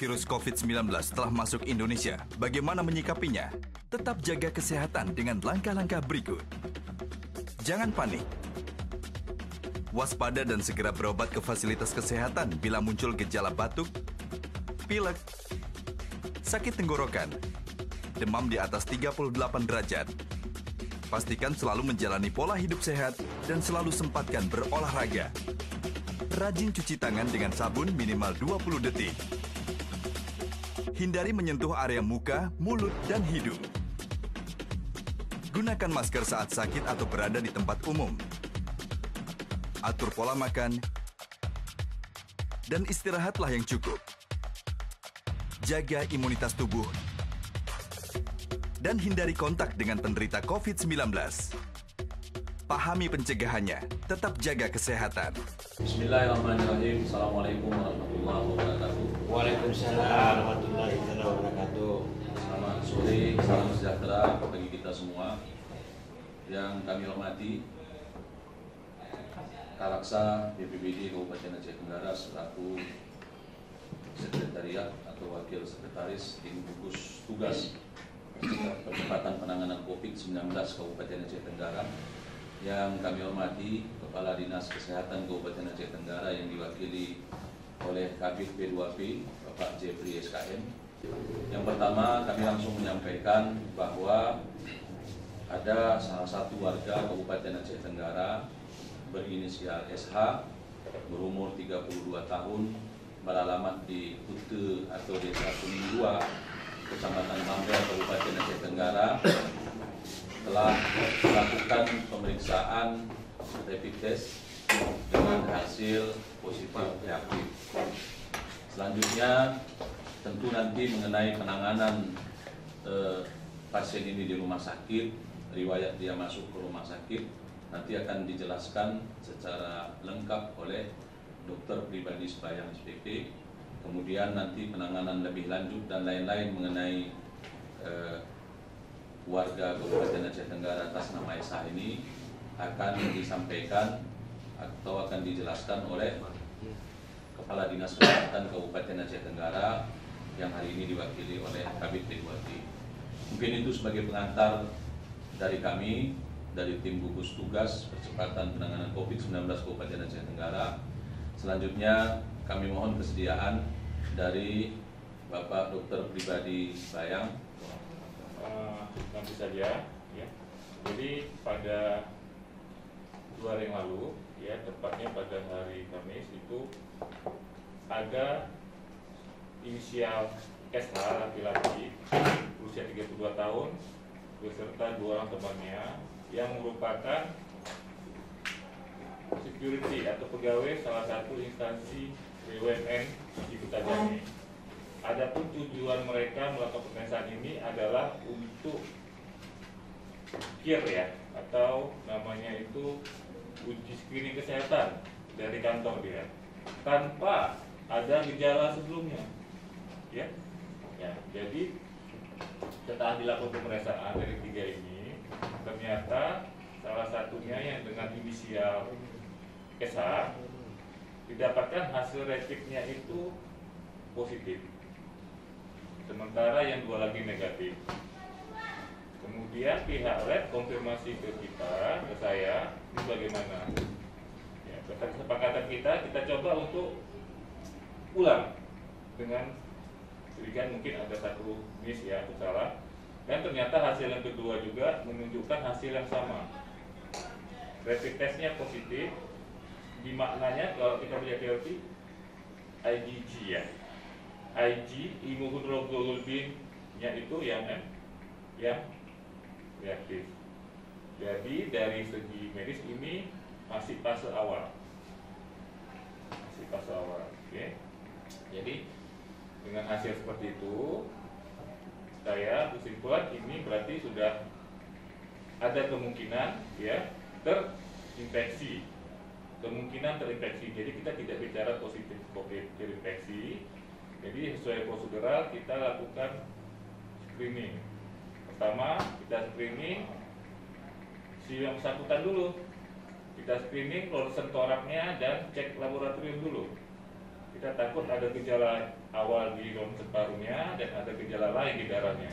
Virus COVID-19 telah masuk Indonesia. Bagaimana menyikapinya? Tetap jaga kesehatan dengan langkah-langkah berikut. Jangan panik. Waspada dan segera berobat ke fasilitas kesehatan bila muncul gejala batuk, pilek, sakit tenggorokan, demam di atas 38 derajat. Pastikan selalu menjalani pola hidup sehat dan selalu sempatkan berolahraga. Rajin cuci tangan dengan sabun minimal 20 detik. Hindari menyentuh area muka, mulut, dan hidung. Gunakan masker saat sakit atau berada di tempat umum. Atur pola makan, dan istirahatlah yang cukup. Jaga imunitas tubuh, dan hindari kontak dengan penderita COVID-19. Pahami pencegahannya, tetap jaga kesehatan. Bismillahirrahmanirrahim. Assalamualaikum warahmatullahi wabarakatuh. Waalaikumsalam warahmatullahi wabarakatuh. Selamat sore, salam sejahtera bagi kita semua. Yang kami hormati Kalaksa BPBD Kabupaten Aceh Tenggara selaku Sekretariat atau Wakil Sekretaris Tim Gugus Tugas Percepatan Penanganan COVID-19 Kabupaten Aceh Tenggara. Yang kami hormati Kepala Dinas Kesehatan Kabupaten Aceh Tenggara yang diwakili oleh Kabid P2P Bapak Jeffrey SKM. Yang pertama kami langsung menyampaikan bahwa ada salah satu warga Kabupaten Aceh Tenggara berinisial SH berumur 32 tahun beralamat di Kute atau Desa Kuning 2 Kecamatan Mambel Kabupaten Aceh Tenggara telah melakukan pemeriksaan rapid test dengan hasil positif reaktif. Selanjutnya tentu nanti mengenai penanganan pasien ini di rumah sakit, riwayat dia masuk ke rumah sakit nanti akan dijelaskan secara lengkap oleh dokter pribadi Sebayang SPP. Kemudian nanti penanganan lebih lanjut dan lain-lain mengenai warga Kabupaten Aceh Tenggara atas nama SH ini akan disampaikan atau akan dijelaskan oleh Kepala Dinas Kesehatan Kabupaten Aceh Tenggara yang hari ini diwakili oleh Kabid P2P. Mungkin itu sebagai pengantar dari kami, dari tim gugus tugas percepatan penanganan COVID-19 Kabupaten Aceh Tenggara. Selanjutnya kami mohon kesediaan dari Bapak Dokter Pribadi Bayang. Nanti saja, ya. Jadi pada 2 hari yang lalu, ya, tepatnya pada hari Kamis itu ada inisial SH laki-laki usia 32 tahun beserta 2 orang temannya yang merupakan security atau pegawai salah satu instansi BUMN di Kota Jambi. Adapun tujuan mereka melakukan pemeriksaan ini adalah untuk ya atau namanya itu uji screening kesehatan dari kantor dia tanpa ada gejala sebelumnya, ya. Jadi setelah dilakukan pemeriksaan dari 3 ini ternyata salah satunya yang dengan inisial SH didapatkan hasil rapidnya itu positif, sementara yang 2 lagi negatif. Kemudian pihak lab konfirmasi ke kita, ke saya, ini bagaimana? Ya, kesepakatan kita coba untuk ulang dengan berikan mungkin ada satu miss ya atau salah, dan ternyata hasil yang kedua juga menunjukkan hasil yang sama. Rapid testnya positif, di maknanya kalau kita punya teori IgG ya. IG imunoglobulin-nya itu yang reaktif. Jadi dari segi medis ini masih fase awal. Oke. Jadi dengan hasil seperti itu saya berkesimpulan ini berarti sudah ada kemungkinan ya terinfeksi. Jadi kita tidak bicara positif COVID terinfeksi. Jadi sesuai prosedural kita lakukan screening. Pertama kita screening si yang bersangkutan dulu. Kita screening ronsen toraknya dan cek laboratorium dulu. Kita takut ada gejala awal di ronsen parunya dan ada gejala lain di darahnya.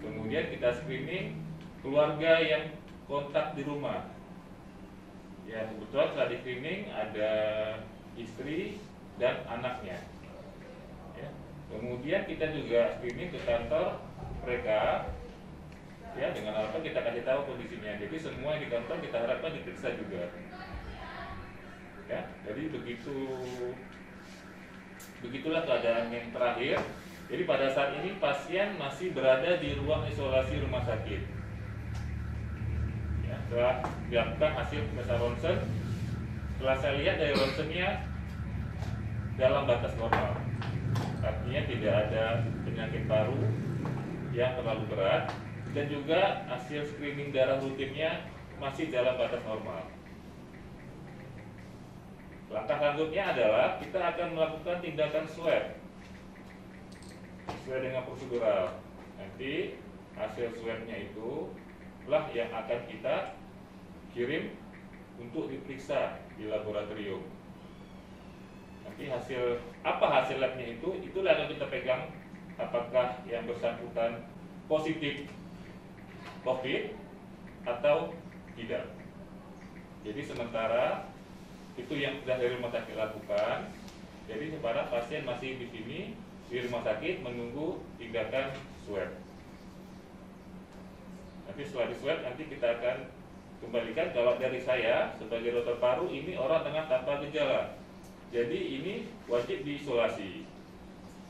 Kemudian kita screening keluarga yang kontak di rumah. Ya, kebetulan setelah di screening ada istri dan anaknya. Ya. Kemudian kita juga screening ke kantor mereka. Ya, dengan harapan kita kasih tahu kondisinya. Jadi semua di kantor kita harapkan diperiksa juga. Ya, jadi begitulah keadaan yang terakhir. Jadi pada saat ini pasien masih berada di ruang isolasi rumah sakit. Ya, setelah dilakukan hasil pemeriksaan ronsen, setelah saya lihat dari ronsennya dalam batas normal. Artinya tidak ada penyakit paru yang terlalu berat. Dan juga hasil screening darah rutinnya masih dalam batas normal. Langkah selanjutnya adalah kita akan melakukan tindakan swab sesuai dengan prosedural. Nanti hasil swabnya itu lah yang akan kita kirim untuk diperiksa di laboratorium. Nanti hasil labnya itu, itulah yang kita pegang apakah yang bersangkutan positif COVID atau tidak. Jadi sementara itu yang sudah dari rumah sakit lakukan. Jadi sekarang pasien masih di sini di rumah sakit menunggu tindakan swab. Nanti setelah di swab nanti kita akan kembalikan. Kalau dari saya sebagai dokter paru ini orang dengan tanpa gejala. Jadi ini wajib diisolasi.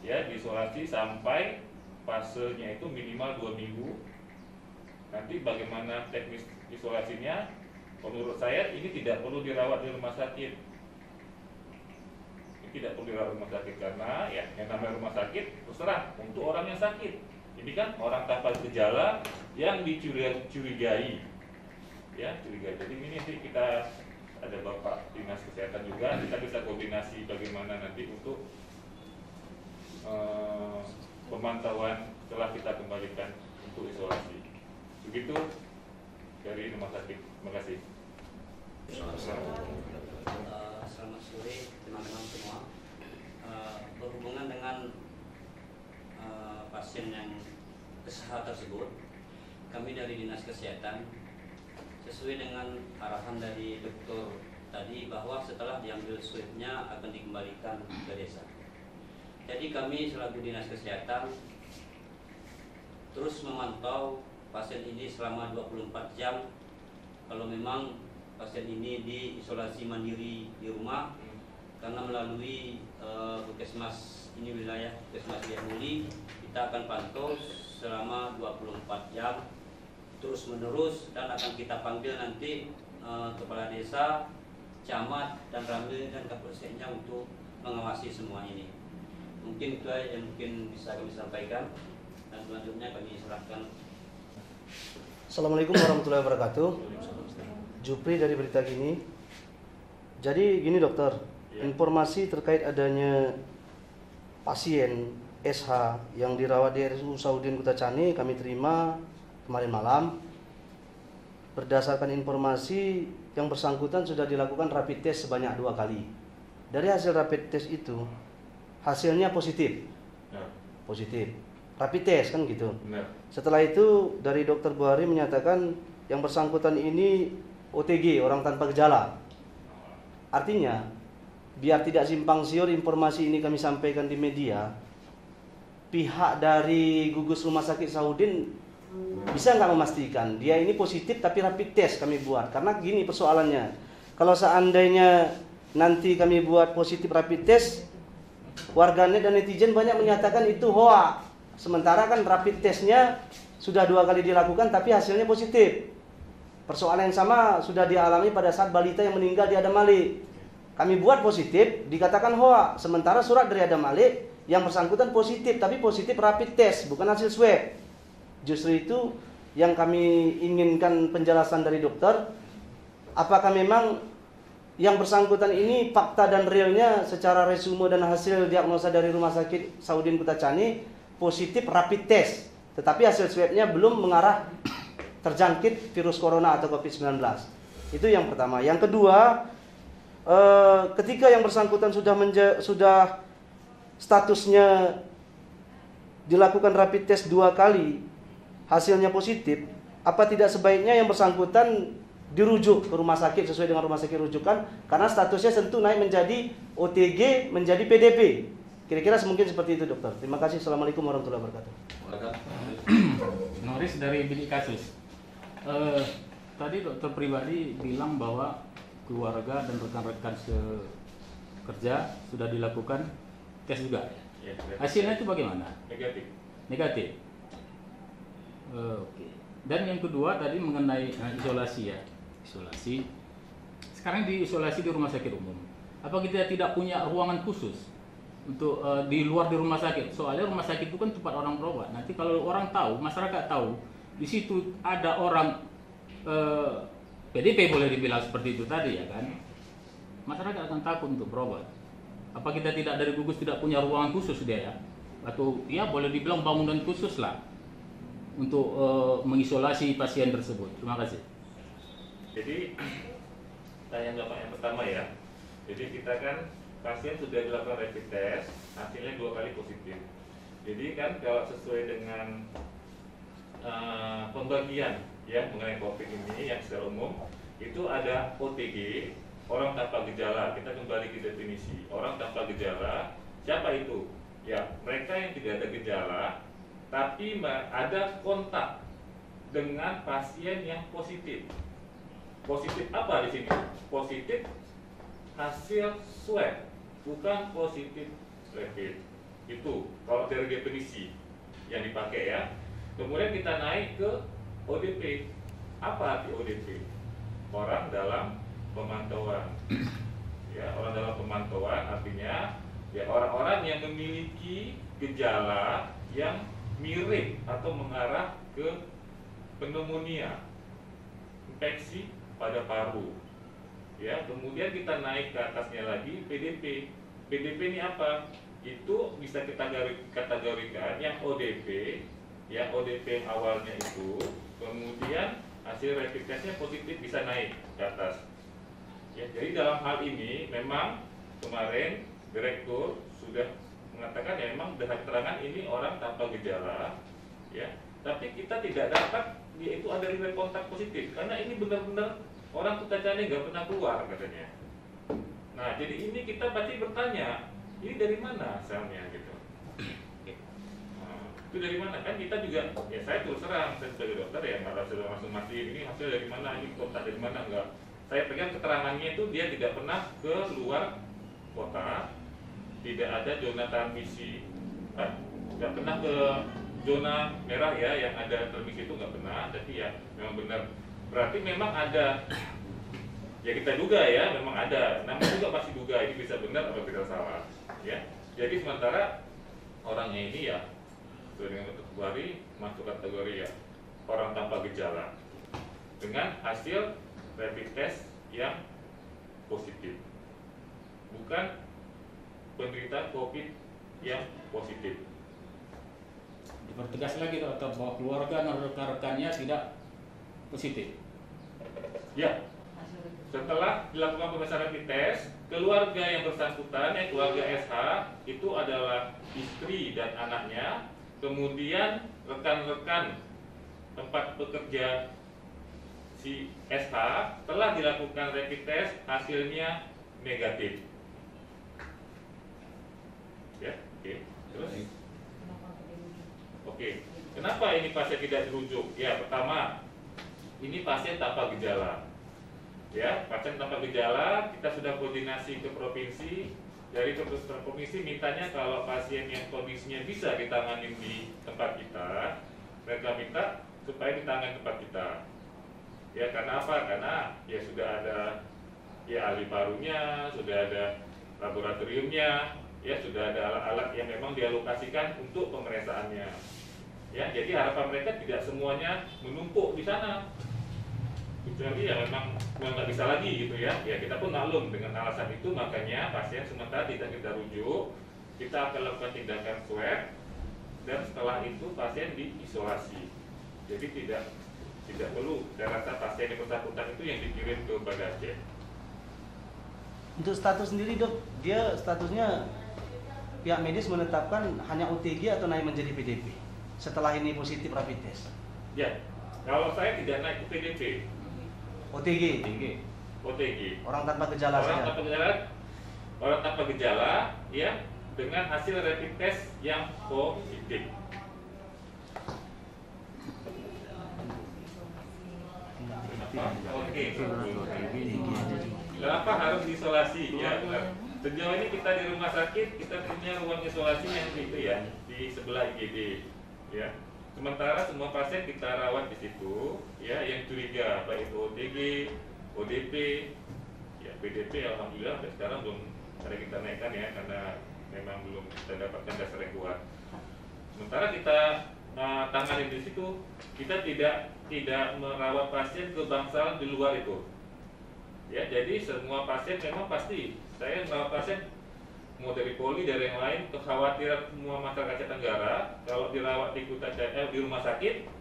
Ya, diisolasi sampai fasenya itu minimal 2 minggu. Nanti bagaimana teknis isolasinya? Menurut saya ini tidak perlu dirawat di rumah sakit. Ini tidak perlu dirawat di rumah sakit karena ya yang namanya rumah sakit terserah untuk orang yang sakit. Ini kan orang tanpa gejala yang dicurigai. Ya, curigai. Jadi ini sih kita ada Bapak Dinas Kesehatan juga, kita bisa koordinasi bagaimana nanti untuk pemantauan setelah kita kembalikan untuk isolasi. Begitu dari rumah sakit. Terima kasih. Selamat sore teman-teman semua. Berhubungan dengan pasien yang kesehatan tersebut, kami dari Dinas Kesehatan sesuai dengan arahan dari dokter tadi bahwa setelah diambil swabnya akan dikembalikan ke desa. Jadi kami selaku Dinas Kesehatan terus memantau pasien ini selama 24 jam. Kalau memang pasien ini diisolasi mandiri di rumah, karena melalui puskesmas ini wilayah puskesmas Liamuli, kita akan pantau selama 24 jam terus menerus, dan akan kita panggil nanti kepala desa, camat dan ramil dan kapolseknya untuk mengawasi semua ini. Mungkin itu yang mungkin bisa kami sampaikan, dan selanjutnya kami serahkan. Assalamualaikum warahmatullahi wabarakatuh. Jupri dari Berita Gini. Jadi gini dokter, informasi terkait adanya pasien SH yang dirawat di RSU Saudin Kutacani kami terima kemarin malam. Berdasarkan informasi yang bersangkutan sudah dilakukan rapid test sebanyak 2 kali. Dari hasil rapid test itu hasilnya positif. Positif. Rapid test kan gitu. Benar. Setelah itu dari dokter Buhari menyatakan yang bersangkutan ini OTG, orang tanpa gejala. Artinya biar tidak simpang siur informasi ini kami sampaikan di media, pihak dari gugus rumah sakit Saudin bisa nggak memastikan dia ini positif tapi rapid test kami buat. Karena gini persoalannya, kalau seandainya nanti kami buat positif rapid test, warganet dan netizen banyak menyatakan itu hoax. Sementara kan rapid testnya sudah 2 kali dilakukan tapi hasilnya positif. Persoalan yang sama sudah dialami pada saat balita yang meninggal di Adam Malik. Kami buat positif, dikatakan hoax. Sementara surat dari Adam Malik yang bersangkutan positif, tapi positif rapid test, bukan hasil swab. Justru itu yang kami inginkan penjelasan dari dokter. Apakah memang yang bersangkutan ini fakta dan realnya secara resume dan hasil diagnosa dari Rumah Sakit Saudin Kutacani positif rapid test, tetapi hasil swabnya belum mengarah terjangkit virus corona atau COVID-19. Itu yang pertama. Yang kedua, ketika yang bersangkutan sudah statusnya dilakukan rapid test 2 kali, hasilnya positif, apa tidak sebaiknya yang bersangkutan dirujuk ke rumah sakit sesuai dengan rumah sakit rujukan, karena statusnya tentu naik menjadi OTG, menjadi PDP. Kira-kira mungkin seperti itu, dokter. Terima kasih. Assalamualaikum warahmatullahi wabarakatuh. Noris dari bilik kasus. Tadi dokter pribadi bilang bahwa keluarga dan rekan-rekan sekerja sudah dilakukan tes juga. Ya, Hasilnya itu bagaimana? negatif. Negatif. Oke. Dan yang kedua tadi mengenai isolasi ya. Isolasi. Sekarang diisolasi di rumah sakit umum. Apa kita tidak punya ruangan khusus untuk di luar di rumah sakit? Soalnya rumah sakit itu kan tempat orang berobat. Nanti kalau orang tahu, masyarakat tahu, di situ ada orang PDP boleh dibilang seperti itu tadi ya kan, masyarakat akan takut untuk berobat. Apa kita tidak dari gugus tidak punya ruangan khusus dia ya, atau ya boleh dibilang bangunan khusus lah untuk mengisolasi pasien tersebut. Terima kasih. Jadi tanya Bapak yang pertama ya. Jadi kita kan pasien sudah dilakukan rapid test, hasilnya 2 kali positif. Jadi kan kalau sesuai dengan pembagian ya mengenai COVID ini yang secara umum itu ada OTG, orang tanpa gejala. Kita kembali ke definisi orang tanpa gejala. Siapa itu? Ya mereka yang tidak ada gejala tapi ada kontak dengan pasien yang positif. Positif apa di sini? Positif hasil swab, bukan positif rapid. Itu kalau dari definisi yang dipakai ya. Kemudian kita naik ke ODP. Apa arti ODP? Orang dalam pemantauan. Ya, orang dalam pemantauan artinya ya orang-orang yang memiliki gejala yang mirip atau mengarah ke pneumonia, infeksi pada paru. Ya, kemudian kita naik ke atasnya lagi PDP. PDP ini apa? Itu bisa kita kategorikan yang ODP, yang ODP yang awalnya itu, kemudian hasil rapid testnya positif bisa naik ke atas. Ya, jadi dalam hal ini memang kemarin direktur sudah mengatakan ya memang dengan keterangan ini orang tanpa gejala, ya. Tapi kita tidak dapat dia itu ada riwayat kontak positif karena ini benar-benar orang kekacaannya nggak pernah keluar katanya. Nah, jadi ini kita pasti bertanya, ini dari mana asalnya gitu. Itu dari mana kan kita juga ya saya terus terang saya sebagai dokter ya nggak sudah langsung mastiin ini hasil dari mana, ini kontak dari mana, enggak. Saya pegang keterangannya itu dia tidak pernah ke luar kota, tidak ada zona transmisi, nggak pernah ke zona merah ya yang ada transmisi itu nggak pernah. Jadi ya memang benar, berarti memang ada ya kita duga ya memang ada, namun juga pasti duga ini bisa benar atau tidak salah ya. Jadi sementara orangnya ini ya dengan kategori masuk kategori ya orang tanpa gejala dengan hasil rapid test yang positif, bukan penderita COVID yang positif. Dipertegas lagi dokter bahwa keluarga dan rekan-rekannya tidak positif. Ya, setelah dilakukan pemeriksaan rapid test, keluarga yang bersangkutan, yang keluarga SH itu adalah istri dan anaknya. Kemudian rekan-rekan tempat bekerja si SH telah dilakukan rapid test, hasilnya negatif. Ya, oke. Terus, oke. Kenapa ini pasien tidak dirujuk? Ya, pertama, ini pasien tanpa gejala. Ya, pasien tanpa gejala, kita sudah koordinasi ke provinsi. Dari provinsi mintanya kalau pasien yang kondisinya bisa ditangani di tempat kita, mereka minta supaya ditangani tempat kita. Ya karena apa? Karena ya sudah ada ya ahli parunya, sudah ada laboratoriumnya, ya sudah ada alat-alat yang memang dialokasikan untuk pemeriksaannya. Ya jadi harapan mereka tidak semuanya menumpuk di sana. Kecuali ya memang nggak bisa lagi gitu ya. Ya kita pun maklum dengan alasan itu, makanya pasien sementara tidak kita rujuk, kita akan lakukan tindakan swab dan setelah itu pasien diisolasi. Jadi tidak perlu saya rasa pasien yang bersangkutan itu yang dikirim ke Banda Aceh. Untuk status sendiri dok, dia statusnya pihak medis menetapkan hanya OTG atau naik menjadi PDP setelah ini positif rapid test? Ya, kalau saya tidak naik ke PDP, OTG, OTG. orang tanpa gejala saja. Orang tanpa gejala, ya, dengan hasil rapid test yang positif. Oke. Kenapa harus isolasi? Ya, sejauh ini kita di rumah sakit kita punya ruang isolasi yang itu ya di sebelah IGD, ya. Sementara semua pasien kita rawat di situ, ya, yang curiga baik itu OTG, ODP, ya PDP, alhamdulillah sampai sekarang belum ada kita naikkan ya karena memang belum kita dapatkan dasar yang kuat. Sementara kita tangani di situ, kita tidak merawat pasien kebangsaan di luar itu. Ya, jadi semua pasien memang pasti saya merawat pasien mau dari Poli, dari yang lain. Kekhawatiran semua masyarakat Aceh Tenggara kalau dirawat di di rumah sakit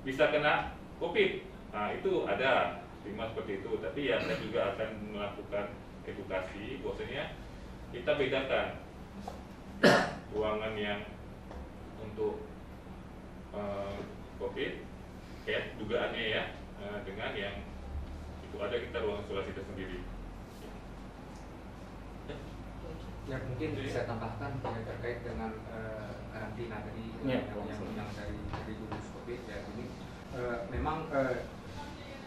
bisa kena COVID. Nah, itu ada stigma seperti itu. Tapi ya saya juga akan melakukan edukasi bahwasanya kita bedakan ruangan yang untuk COVID, ya dugaannya ya, dengan yang itu ada kita ruang isolasi tersendiri. Ya mungkin bisa tambahkan ya, terkait dengan karantina tadi Ya, yang dari gugus COVID ya ini memang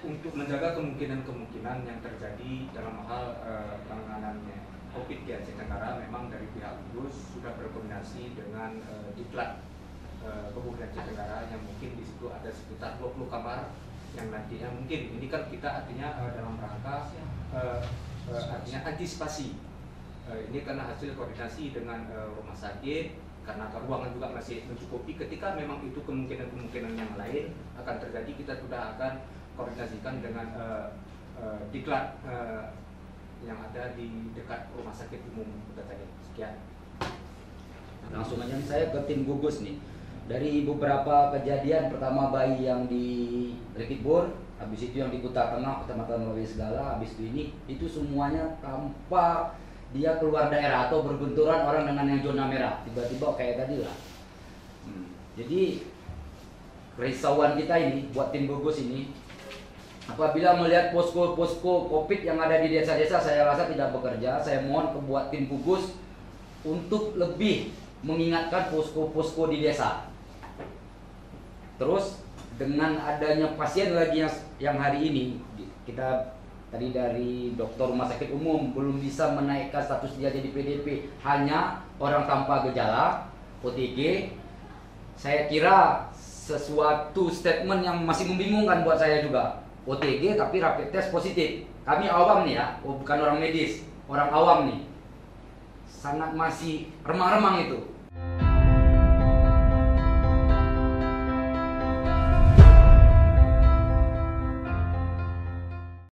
untuk menjaga kemungkinan yang terjadi dalam hal penanganannya COVID di Aceh Tenggara, memang dari pihak gugus sudah berkoordinasi dengan Diklat Kabupaten Aceh Tenggara yang mungkin di situ ada sekitar 20 kamar yang nantinya mungkin ini kan kita artinya dalam rangka artinya antisipasi. Ini karena hasil koordinasi dengan rumah sakit, karena ruangan juga masih mencukupi. Ketika memang itu kemungkinan yang lain akan terjadi, kita sudah akan koordinasikan dengan diklat yang ada di dekat rumah sakit umum Kota Aceh. Sekian. Langsung aja saya ke tim gugus nih. Dari beberapa kejadian, pertama bayi yang di Rekitbor, habis itu yang di Kuta Tengah, Kecamatan Melawi Segala, habis itu semuanya tanpa dia keluar daerah atau berbenturan orang dengan yang zona merah, tiba-tiba kayak tadi lah. Jadi kerisauan kita ini buat tim gugus ini, apabila melihat posko-posko COVID yang ada di desa-desa, saya rasa tidak bekerja. Saya mohon ke buat tim gugus untuk lebih mengingatkan posko-posko di desa. Terus dengan adanya pasien lagi yang hari ini kita tadi dari dokter rumah sakit umum belum bisa menaikkan status dia jadi PDP, hanya orang tanpa gejala OTG. Saya kira sesuatu statement yang masih membingungkan buat saya juga. OTG tapi rapid test positif. Kami awam nih ya, bukan orang medis, orang awam nih. Sangat masih remang-remang itu.